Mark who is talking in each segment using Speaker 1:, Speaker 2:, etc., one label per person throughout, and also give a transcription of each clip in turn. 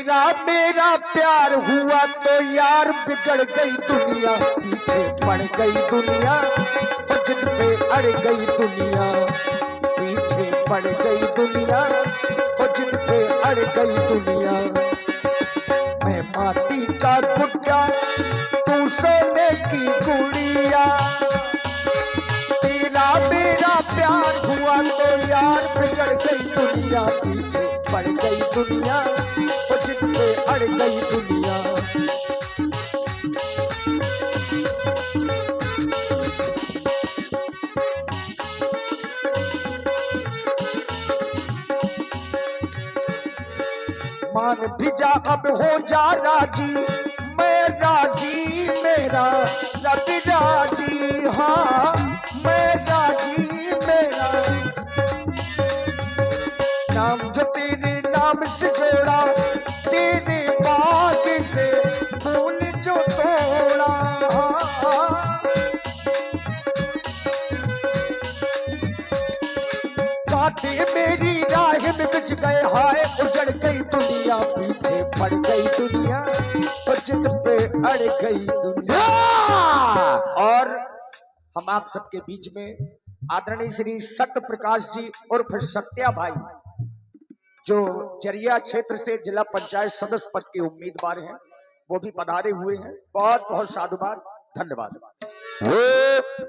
Speaker 1: तेरा मेरा प्यार हुआ तो यार बिगड़ गई दुनिया, पीछे पड़ गई दुनिया, वजन पे अड़ गई दुनिया, पीछे पड़ गई दुनिया, वजन पे अड़ गई दुनिया। मैं माटी का गुड्डा, तू सोने की गुड़िया, तेरा मेरा प्यार हुआ तो यार बिगड़ गई दुनिया, पीछे पड़ गई दुनिया, वजन पे अड़ गई दुनिया। मान भी जा अब हो जा राजी, मैं राजी मेरा रब राजी, हाँ मैं राजी मेरा। नाम जो तेरे नाम से जोड़ा, तेरे बाग से फूल जो तोड़ा, कांटे मेरी राह में बिछ गए, हाय उजड़ गई दुनिया, पीछे पड़ गई दुनिया, वजन पे अड़ गई दुनिया। और हम आप सबके बीच में आदरणीय श्री सत्य प्रकाश जी उर्फ सत्या भाई, जो जरिया क्षेत्र से जिला पंचायत सदस्य पद के उम्मीदवार हैं, वो भी पधारे हुए हैं। बहुत बहुत साधुवाद, धन्यवाद।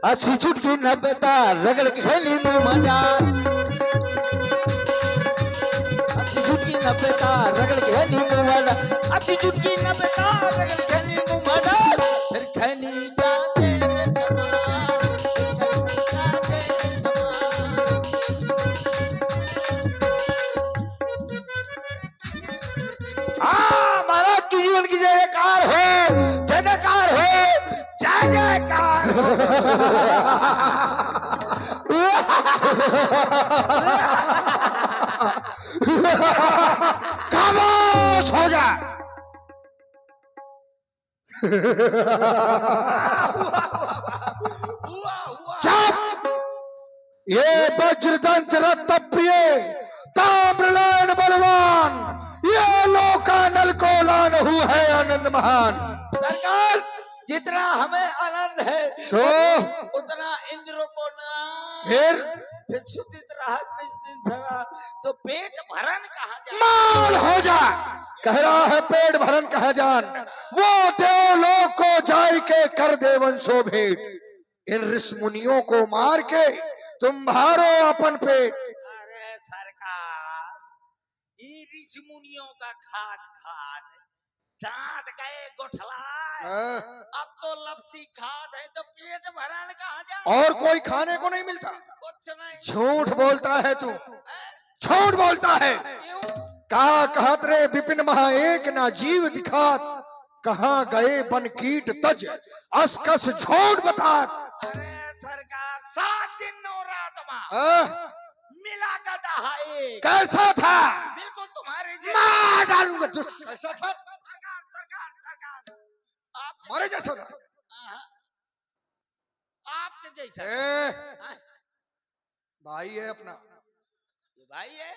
Speaker 2: अच्छी चुटकी न बेटा रगड़ खेली में मजा, अच्छी चुटकी न बेटा रगड़ खेली में मजा, अच्छी चुटकी न बेटा रगड़ खेली में मजा, फिर खैनी जाते महाराज की जीवन की जयकार हो, जयकार हो, जय जयकार हो। खामोश हो जा। चुप। ये वज्रदंत रत्न प्रिय ताम्रलान बलवान, ये लोकानल को लान हुआ है आनंद महान। सरकार जितना हमें आनंद है सो उतना इंद्र को ना। फिर सुदित रहा तो पेट भरन कहाँ जाए, माल हो जा। कह रहा है पेट भरन कहाँ जान, वो देवलोक को जाय के कर देवन सो भेंट, इन ऋषि मुनियों को मार के तुम भारो अपन पेट। अरे सरकार, ये ऋषि मुनियों का खाद खाद दांत गए गोठलाए, अब तो लपसी खाद है तो पेट भराने कहाँ जाए, और कोई खाने को नहीं मिलता। कुछ नहीं। झूठ बोलता है तू, झूठ बोलता है। कहा कहत रे विपिन महा एक ना जीव दिखात, कहाँ गए बन कीट तज असकस झूठ बता। अरे सरकार 7 दिन 9 रात में मिला का दहाए कैसा था, बिल्कुल तुम्हारे मार डालूंगा दुष्ट। कैसा था सरकार, सरकार सरकार हमारे जैसा था, आपके जैसा। भाई है अपना, ये भाई है।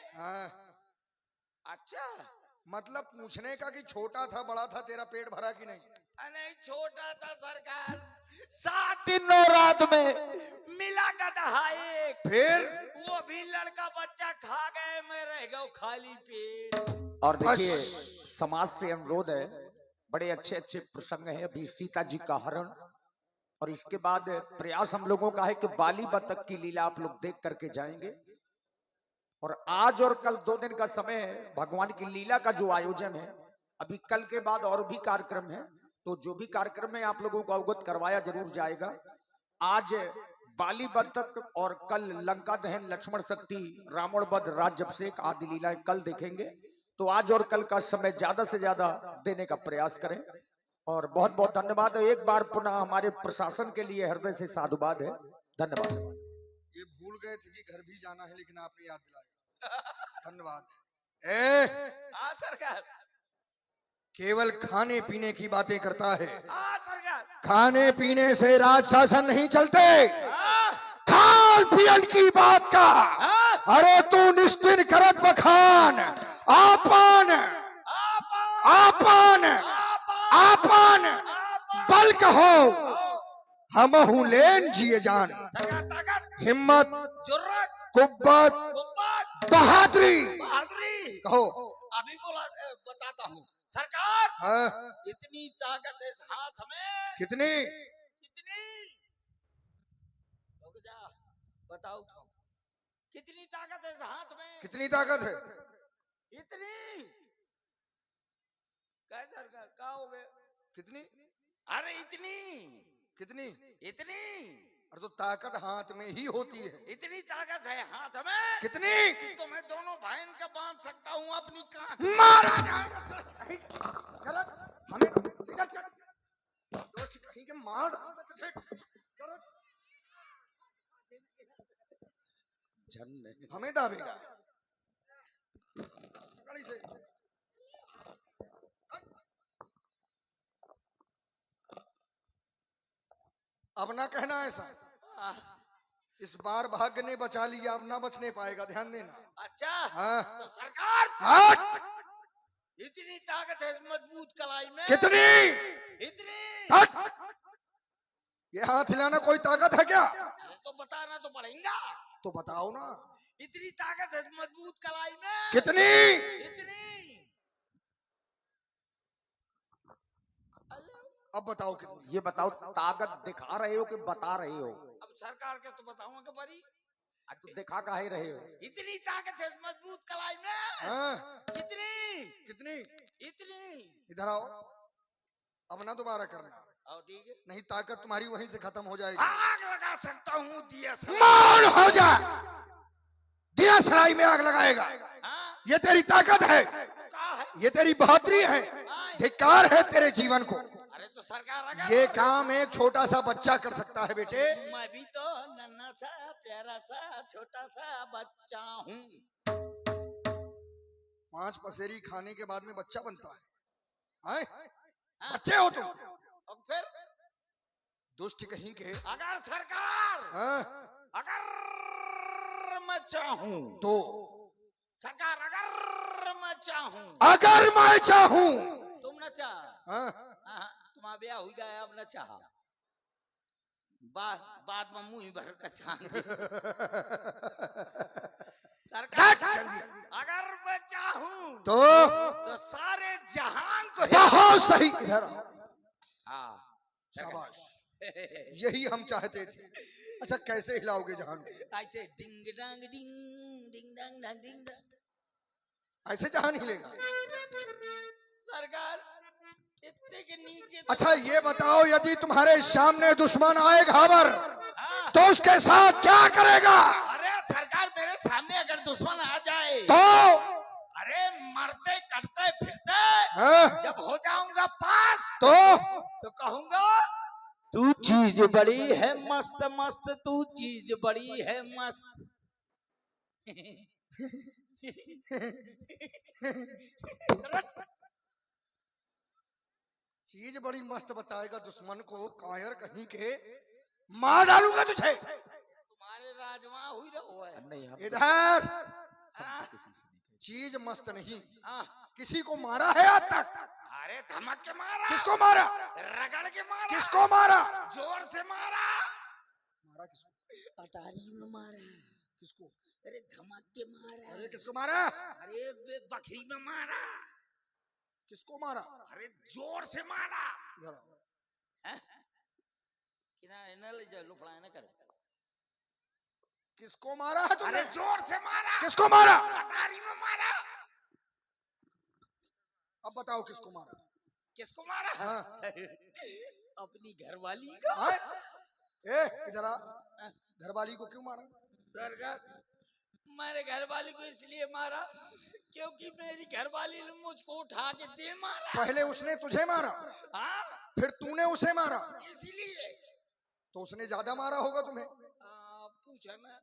Speaker 2: अच्छा, मतलब पूछने का कि छोटा था बड़ा था, तेरा पेट भरा कि नहीं? नहीं छोटा था सरकार, 7 दिन 9 रात में मिला का दहाए, फिर वो भी लड़का बच्चा खा गए, मैं रह गया खाली पेट।
Speaker 1: और देखिए समाज से अनुरोध है, बड़े अच्छे अच्छे प्रसंग हैं। अभी सीता जी का हरण, और इसके बाद प्रयास हम लोगों का है कि बाली बतख की लीला आप लोग देख करके जाएंगे। और आज और कल 2 दिन का समय है, भगवान की लीला का जो आयोजन है, अभी कल के बाद और भी कार्यक्रम है, तो जो भी कार्यक्रम है आप लोगों को अवगत करवाया जरूर जाएगा। आज बाली बतख और कल लंका दहन, लक्ष्मण शक्ति, रावण वध, राज्याभिषेक आदि लीलाएं कल देखेंगे। तो आज और कल का समय ज्यादा से ज्यादा देने का प्रयास करें। और बहुत बहुत धन्यवाद। एक बार पुनः हमारे प्रशासन के लिए हृदय से साधुवाद है। धन्यवाद।
Speaker 2: ये भूल गए थे कि घर भी जाना है, लेकिन आपने याद दिलाया, धन्यवाद। सरकार केवल खाने पीने की बातें करता है, खाने पीने से राज शासन नहीं चलते। खान पियन की बात का अरे तू निश्चिन करत बखान आपन आपन आपन बल कहो हमहू लेन जिए जान।
Speaker 3: सरकार ताकत,
Speaker 2: हिम्मत,
Speaker 3: जुर्रत,
Speaker 2: कुव्वत,
Speaker 3: कुव्वत,
Speaker 2: बहादुरी
Speaker 3: बहादुरी।
Speaker 2: कहो।
Speaker 3: अभी बोला बताता हूँ सरकार।
Speaker 2: हाँ,
Speaker 3: इतनी ताकत है इस हाथ में।
Speaker 2: कितनी?
Speaker 3: कितनी? रुक जा, बताओ तो। कितनी ताकत है इस हाथ में?
Speaker 2: कितनी ताकत है?
Speaker 3: इतनी। क्या सरकार क्या हो गए?
Speaker 2: कितनी?
Speaker 3: अरे इतनी
Speaker 2: कितनी?
Speaker 3: इतनी
Speaker 2: अरे तो ताकत हाथ में ही होती है।
Speaker 3: इतनी ताकत है हाथ में।
Speaker 2: कितनी?
Speaker 3: तो मैं दोनों भाइयों का बांध सकता हूँ अपनी कांख।
Speaker 2: मारा जाएगा। हमें इधर चल। दोस्त कहीं के मार हमें दाबेगा गाड़ी से। अब ना कहना ऐसा। इस बार भाग्य ने बचा लिया, अब ना बचने पाएगा, ध्यान देना।
Speaker 3: अच्छा
Speaker 2: हाँ।
Speaker 3: तो सरकार
Speaker 2: हट!
Speaker 3: इतनी ताकत है इस मजबूत कलाई में।
Speaker 2: कितनी?
Speaker 3: इतनी।
Speaker 2: हट! ये हाथ हिलाना कोई ताकत है क्या?
Speaker 3: अरे तो बताना तो पड़ेगा।
Speaker 2: तो बताओ ना।
Speaker 3: इतनी ताकत है इस मजबूत कलाई में।
Speaker 2: कितनी?
Speaker 3: इतनी।
Speaker 2: अब बताओ कितनी?
Speaker 1: ये बताओ ताकत दिखा रहे हो कि बता रहे हो?
Speaker 3: अब सरकार के तो बताऊंगा कि बड़ी
Speaker 1: तो दिखा काहे रहे हो?
Speaker 3: इतनी ताकत है इस मजबूत कलाई में।
Speaker 2: हाँ।
Speaker 3: कितनी?
Speaker 2: कितनी?
Speaker 3: इतनी।
Speaker 2: इधर आओ। अब ना दोबारा करना,
Speaker 3: और ठीक है,
Speaker 2: नहीं ताकत तुम्हारी वहीं से खत्म हो जाएगी।
Speaker 3: आग लगा सकता हूँ दिया से।
Speaker 2: मौन हो जा। दिया सराय में आग लगाएगा।
Speaker 3: हाँ?
Speaker 2: ये तेरी ताकत है,
Speaker 3: क्या है?
Speaker 2: ये तेरी बहादुरी है, धिक्कार है तेरे जीवन को।
Speaker 3: अरे तो सरकार अगर
Speaker 2: ये काम एक छोटा सा बच्चा कर सकता है बेटे।
Speaker 3: मैं भी तो नन्हा सा प्यारा सा छोटा सा बच्चा हूँ।
Speaker 2: 5 पसेरी खाने के बाद में बच्चा बनता है, हैं?
Speaker 3: हाँ?
Speaker 2: बच्चे हो तुम।
Speaker 3: और फिर
Speaker 2: दुष्ट कहीं के।
Speaker 3: अगर सरकार
Speaker 2: हाँ?
Speaker 3: अगर मैं चाहूँ
Speaker 2: तो
Speaker 3: सरकार अगर मैं चाहूँ
Speaker 2: अगर मैं चाहूं।
Speaker 3: तुम न चाह।
Speaker 2: हाँ?
Speaker 3: हाँ, तुम्हारा ब्याह हो गया अब न चाह। बाद में मुंह भर का छान दे। सरकार
Speaker 2: जल्दी।
Speaker 3: अगर मैं चाहूँ
Speaker 2: तो
Speaker 3: सारे जहान को
Speaker 2: बहुत सही। इधर आओ।
Speaker 3: हाँ
Speaker 2: शाबाश, यही हम चाहते थे। अच्छा कैसे हिलाओगे जहान को?
Speaker 3: ऐसे डिंग डांग डिंग डिंग डांग डांग डिंग डांग।
Speaker 2: ऐसे जहान हिलेगा?
Speaker 3: सरकार इतने के नीचे
Speaker 2: अच्छा ये बताओ, यदि तुम्हारे सामने दुश्मन आए घावर,
Speaker 3: हाँ।
Speaker 2: तो उसके साथ क्या करेगा?
Speaker 3: अरे सरकार मेरे सामने अगर दुश्मन आ जाए
Speaker 2: तो
Speaker 3: अरे मरते कटते फिरते
Speaker 2: हाँ?
Speaker 3: जब हो जाऊंगा पास
Speaker 2: तो
Speaker 3: कहूंगा तू चीज बड़ी है मस्त मस्त, तू चीज बड़ी है मस्त।
Speaker 2: चीज बड़ी मस्त बताएगा दुश्मन को, कायर कहीं के, मार डालूंगा तुझे।
Speaker 3: तुम्हारे राजवा हुई रहो है।
Speaker 1: नहीं हम
Speaker 2: इधर
Speaker 3: हाँ?
Speaker 1: किसी से नहीं कहे।
Speaker 2: चीज मस्त नहीं।
Speaker 3: हाँ।
Speaker 2: किसी को मारा है आज तक?
Speaker 3: अरे धमक के मारा।
Speaker 2: किसको मारा?
Speaker 3: रगड़ के मारा।
Speaker 2: किसको मारा?
Speaker 3: जोर से मारा।
Speaker 2: मारा किसको?
Speaker 3: अटारी में मारा।
Speaker 2: किसको?
Speaker 3: अरे धमक के मारा।
Speaker 2: अरे किसको मारा?
Speaker 3: अरे बकरी में मारा।
Speaker 2: किसको मारा?
Speaker 3: अरे जोर से मारा।
Speaker 2: इधर आओ।
Speaker 3: किनारे न ले जाओ, लुफड़ा न करे।
Speaker 2: किसको मारा है तुमने?
Speaker 3: अरे जोर से मारा।
Speaker 2: किसको मारा?
Speaker 3: अटारी में मारा।
Speaker 2: अब बताओ किसको मारा?
Speaker 3: किसको मारा?
Speaker 2: हाँ।
Speaker 3: अपनी घरवाली को।
Speaker 2: हाँ? ए इधर आ। घरवाली को क्यों मारा?
Speaker 3: सरकार मैंने घरवाली को इसलिए मारा क्योंकि मेरी घरवाली ने मुझको उठा के दे मारा।
Speaker 2: पहले उसने तुझे मारा,
Speaker 3: हाँ?
Speaker 2: फिर तूने उसे मारा,
Speaker 3: इसीलिए
Speaker 2: तो उसने ज्यादा मारा होगा तुम्हें।
Speaker 3: पूछा ना।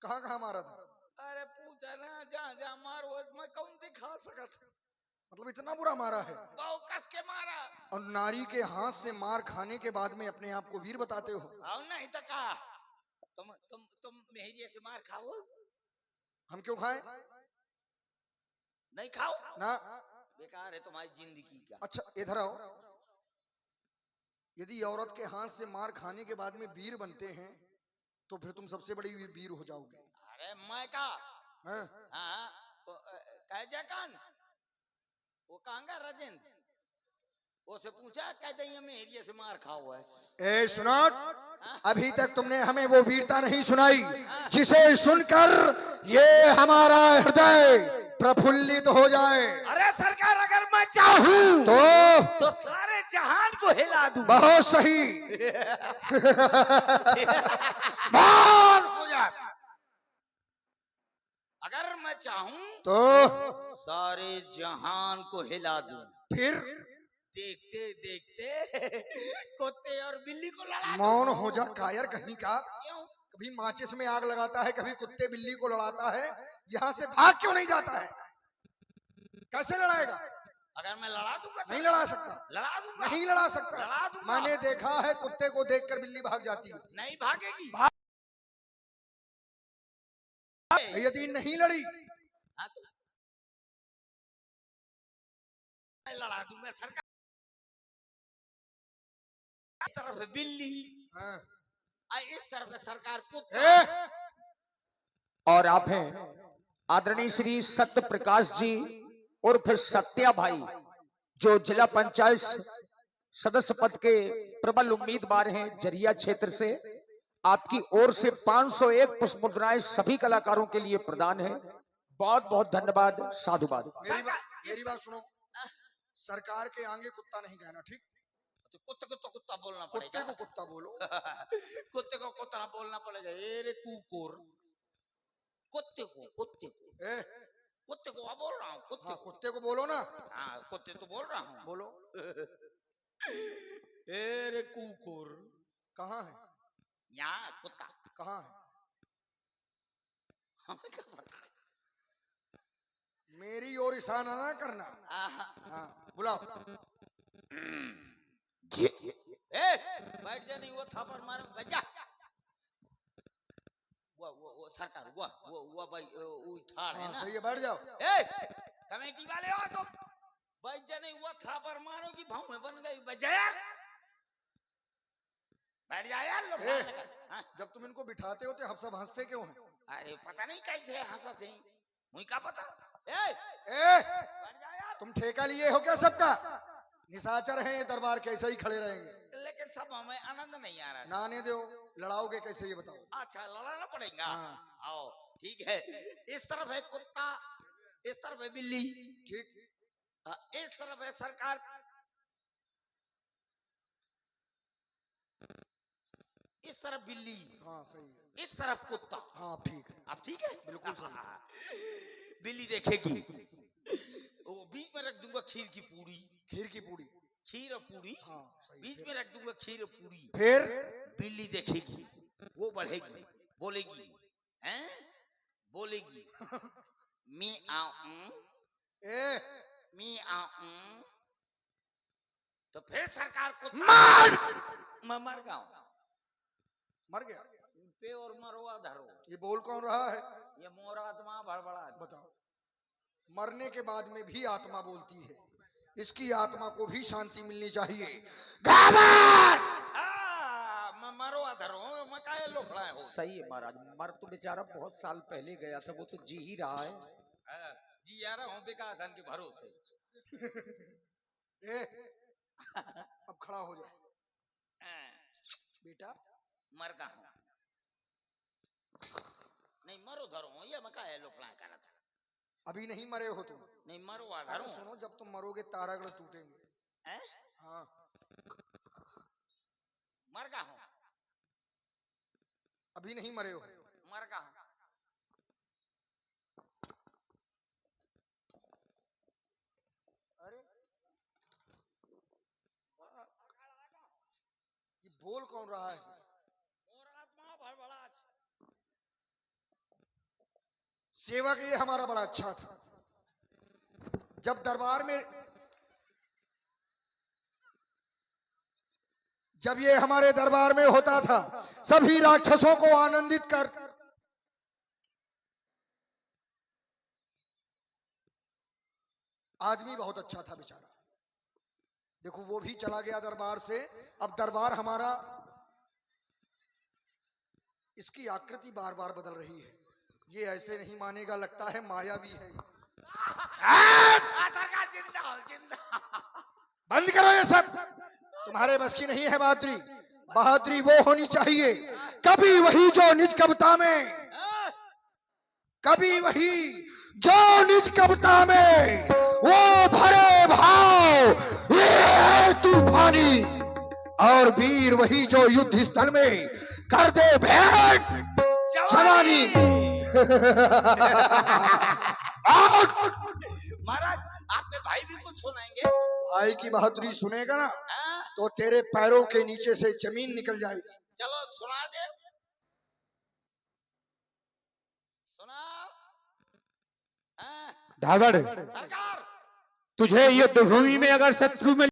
Speaker 2: कहाँ कहाँ मारा था?
Speaker 3: अरे पूछा ना, जहाँ जहाँ मारो मैं कौन दिखा सकता।
Speaker 2: मतलब इतना बुरा मारा है?
Speaker 3: बहुत कस के मारा।
Speaker 2: और नारी के हाथ से मार खाने के बाद में अपने आप को वीर बताते हो?
Speaker 3: और नहीं तो कहा तुम मेरी ऐसे मार खाओ।
Speaker 2: हम क्यों खाएं?
Speaker 3: नहीं खाओ
Speaker 2: ना।
Speaker 3: बेकार है तुम्हारी जिंदगी का।
Speaker 2: अच्छा इधर आओ, यदि औरत के हाथ से मार खाने के बाद में वीर बनते हैं तो फिर तुम सबसे बड़ी वीर हो जाओगे।
Speaker 3: अरे मैं का
Speaker 2: हैं?
Speaker 3: हाँ कह जा कान वो कांगा राजेंद्र उसे पूछा कह दे में एरिया से मार खाओ है।
Speaker 2: ए सुनाट, अभी तक तुमने हमें वो वीरता नहीं सुनाई जिसे सुनकर ये हमारा हृदय प्रफुल्लित हो जाए।
Speaker 3: अरे सरकार अगर मैं चाहूं
Speaker 2: तो
Speaker 3: सारे जहान को हिला दूं।
Speaker 2: बहुत सही। मान हो जाए।
Speaker 3: अगर मैं चाहूं
Speaker 2: तो
Speaker 3: सारे जहान को हिला दूं।
Speaker 2: फिर
Speaker 3: देखते देखते कुत्ते और बिल्ली को लड़ा दूं।
Speaker 2: मौन हो जा कायर कहीं का।
Speaker 3: क्यों?
Speaker 2: कभी माचिस में आग लगाता है, कभी कुत्ते बिल्ली को लड़ाता है, यहाँ से भाग क्यों नहीं जाता है? कैसे लड़ाएगा?
Speaker 3: अगर मैं लड़ा दूंगा
Speaker 2: नहीं लड़ा सकता,
Speaker 3: लड़ा दूंगा
Speaker 2: नहीं लड़ा सकता।
Speaker 3: लड़ा दूंगा।
Speaker 2: मैंने देखा है कुत्ते को देखकर बिल्ली भाग जाती है।
Speaker 3: नहीं भागेगी।
Speaker 2: यदि नहीं लड़ी
Speaker 3: हाँ तो मैं लड़ा दूंगा सरकार। इस तरफ है बिल्ली
Speaker 2: हाँ।
Speaker 3: इस तरफ है सरकार कुत्ता।
Speaker 2: ए,
Speaker 1: और आप हैं आदरणीय श्री सत्य प्रकाश जी और फिर सत्या भाई, जो जिला पंचायत सदस्य पद के प्रबल उम्मीदवार हैं जरिया क्षेत्र से। आपकी ओर से 501 पुष्प मुद्राएं सभी कलाकारों के लिए प्रदान है। बहुत बहुत धन्यवाद, साधुवाद।
Speaker 2: मेरी बात सुनो, सरकार के आगे कुत्ता नहीं कहना, ठीक?
Speaker 3: तो कुत्ते को तो कुत्ता बोलना
Speaker 2: कुत्ते
Speaker 3: पड़ेगा।
Speaker 2: को कुत्ता बोलो।
Speaker 3: कुत्ते को कुत्ता बोलना पड़ेगा। ए रे कुकुर, कुत्ते को
Speaker 2: ए,
Speaker 3: कुत्ते को बोल रहा हूँ। कुत्ते
Speaker 2: हाँ
Speaker 3: को
Speaker 2: कुत्ते को बोलो ना।
Speaker 3: हाँ कुत्ते तो बोल रहा हूँ।
Speaker 2: बोलो।
Speaker 3: ए रे कुकुर,
Speaker 2: कहाँ है?
Speaker 3: यहाँ कुत्ता
Speaker 2: कहाँ है?
Speaker 3: हमें क्या पता।
Speaker 2: मेरी ओर इशारा ना करना। हाँ बुलाओ।
Speaker 3: ए बैठ जा, नहीं वो थापर मारो बजा। वो सरकार वो भाई वो ठाड़ है
Speaker 2: हाँ
Speaker 3: ना।
Speaker 2: सही है, बैठ जाओ।
Speaker 3: ए कमेटी वाले हो तुम, बैठ जा, नहीं वो थापर मारो की भाव में बन गई। बजा यार, बैठ जा यार लोग। हाँ?
Speaker 2: जब तुम इनको बिठाते हो तो सब हंसते क्यों हैं?
Speaker 3: अरे पता नहीं कैसे हंसते हैं, मुझे क्या पता। ए बैठ जा यार।
Speaker 2: तुम ठेका लिए हो क्या सबका? निशाचर हैं ये दरबार, कैसे ही खड़े रहेंगे?
Speaker 3: लेकिन सब हमें आनंद नहीं आ रहा है।
Speaker 2: नाने दो, लड़ाओगे कैसे ये बताओ?
Speaker 3: अच्छा लड़ाना पड़ेगा।
Speaker 2: हाँ।
Speaker 3: आओ ठीक है। इस तरफ है कुत्ता, इस तरफ है बिल्ली,
Speaker 2: ठीक।
Speaker 3: इस तरफ है सरकार, इस तरफ बिल्ली,
Speaker 2: हाँ सही है।
Speaker 3: इस तरफ कुत्ता।
Speaker 2: हाँ ठीक है।
Speaker 3: अब ठीक है,
Speaker 2: बिल्कुल सही।
Speaker 3: बिल्ली देखेगी, वो बीच में रख दूंगा खीर की पूरी।
Speaker 2: खीर की पूड़ी।
Speaker 3: खीर और पूरी
Speaker 2: हाँ सही।
Speaker 3: बीच में रख दूंगा खीर और पूरी।
Speaker 2: फिर
Speaker 3: बिल्ली देखेगी, वो बढ़ेगी, बोलेगी, हैं बोलेगी मी आऊं,
Speaker 2: ए
Speaker 3: मी आऊं। तो फिर सरकार को मैं मर गया,
Speaker 2: मर गया।
Speaker 3: पे और मरवा धरो।
Speaker 2: ये बोल कौन रहा है?
Speaker 3: ये मोर आत्मा भड़बड़ा।
Speaker 2: बताओ। मरने के बाद में भी आत्मा बोलती है, इसकी आत्मा को भी शांति मिलनी चाहिए।
Speaker 3: मैं मरवा धरो, मैं काहे लोफड़ा हो।
Speaker 1: सही है महाराज, मर तो बेचारा बहुत साल पहले गया था, वो तो जी ही रहा है।
Speaker 3: जी आ रहा हूँ विकास के भरोसे।
Speaker 2: ए, अब खड़ा हो जा बेटा।
Speaker 3: मर गया हूँ, नहीं मरो धरो, ये मैं काहे लोफड़ा कर रहा था।
Speaker 2: अभी नहीं मरे हो तुम।
Speaker 3: नहीं मरवा
Speaker 2: अरे
Speaker 3: धरो।
Speaker 2: सुनो, जब तुम मरोगे तारागढ़ टूटेंगे। हाँ
Speaker 3: मर गया हूँ,
Speaker 2: अभी नहीं मरे हो।
Speaker 3: मर गया हूँ।
Speaker 2: अरे ये बोल कौन रहा है?
Speaker 3: और आत्मा भड़बड़ा।
Speaker 2: सेवक ये हमारा बड़ा अच्छा था। जब दरबार में जब ये हमारे दरबार में होता था, सभी राक्षसों को आनंदित कर आदमी बहुत अच्छा था बेचारा। देखो वो भी चला गया दरबार से। अब दरबार हमारा, इसकी आकृति बार बार बदल रही है। ये ऐसे नहीं मानेगा, लगता है मायावी है।
Speaker 3: जिंदा जिंदा।
Speaker 2: बंद करो ये सब, तुम्हारे बस की नहीं है बहादुरी। बहादुरी वो होनी चाहिए कभी वही जो निज कविता में, कभी वही जो निज कविता में वो भरे भाव ये है तूफानी, और वीर वही जो युद्ध स्थल में कर दे भेंट जवानी।
Speaker 3: महाराज आपने भाई भी कुछ सुनाएंगे?
Speaker 2: भाई की बहादुरी सुनेगा ना
Speaker 3: हाँ?
Speaker 2: तो तेरे पैरों के नीचे से जमीन निकल जाएगी।
Speaker 3: चलो सुना दे, सुना। हाँ?
Speaker 4: धावड़,
Speaker 3: सरकार
Speaker 4: तुझे युद्ध भूमि में अगर शत्रु में